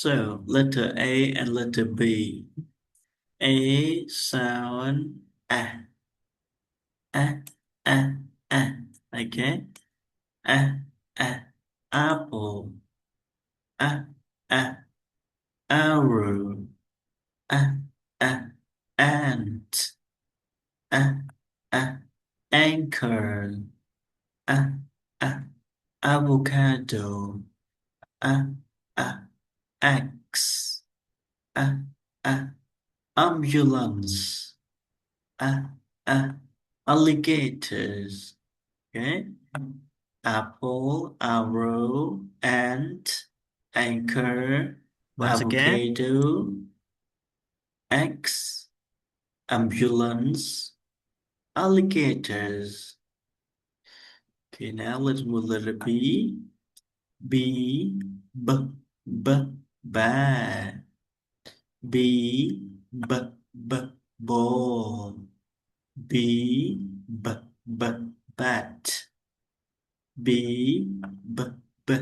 So, letter A and letter B. A sound a, a, a, a. Okay? A, a, apple. A, a, arrow. A, a, ant. A, a, anchor. A, a, avocado. A, a, axe. A, a, ambulance. A, a, alligators. Okay? Apple, arrow, ant, anchor, Once again, avocado, axe, ambulance, alligators. Okay, now let's move letter B. B, b, b, bad. B, b, b, ball. B, b, b, bat. B, b, b,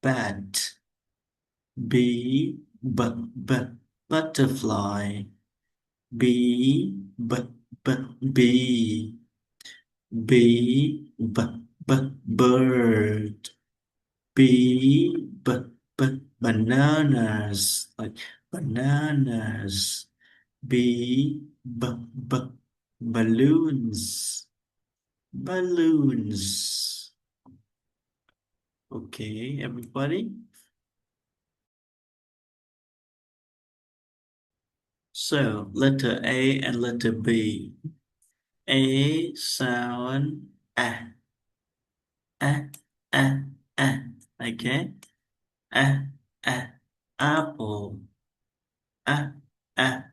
bat. B, b, b, butterfly. B, b, b, bee. B, b, b, bird. B, b, b, bananas. Like bananas. B, b, b, balloons. Balloons. Okay, everybody. So, letter A and letter B. A sound a, a, a, a. Okay? A, a, apple. A, a,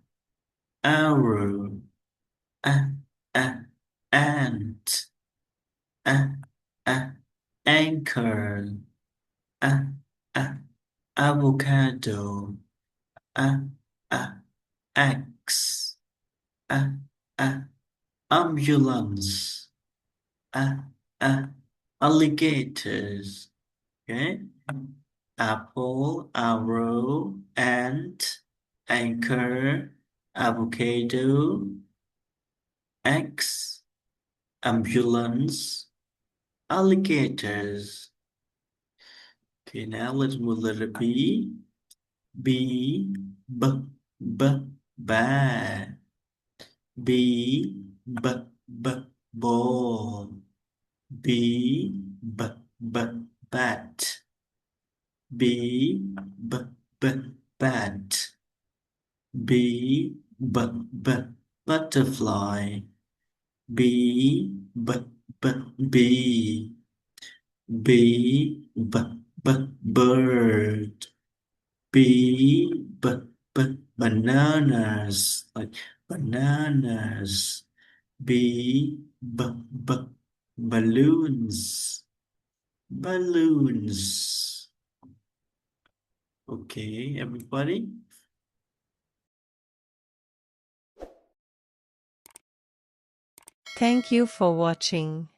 arrow. A, a, ant. A, a, anchor. A, a, avocado. A, a, axe. A, a, ambulance. A, a, alligators. Okay? Apple, arrow, ant, anchor, avocado, axe, ambulance, alligators. Okay, now let's move letter B. B, b, b, bad. B, b, b, ball. B, b, b, bat. B, b, b, bat. B, b, b, butterfly. B, b, b, bee. B, b, b, bird. B, b, b, bananas. Like bananas. B, b, b, balloons. Balloons. Okay, everybody. Thank you for watching.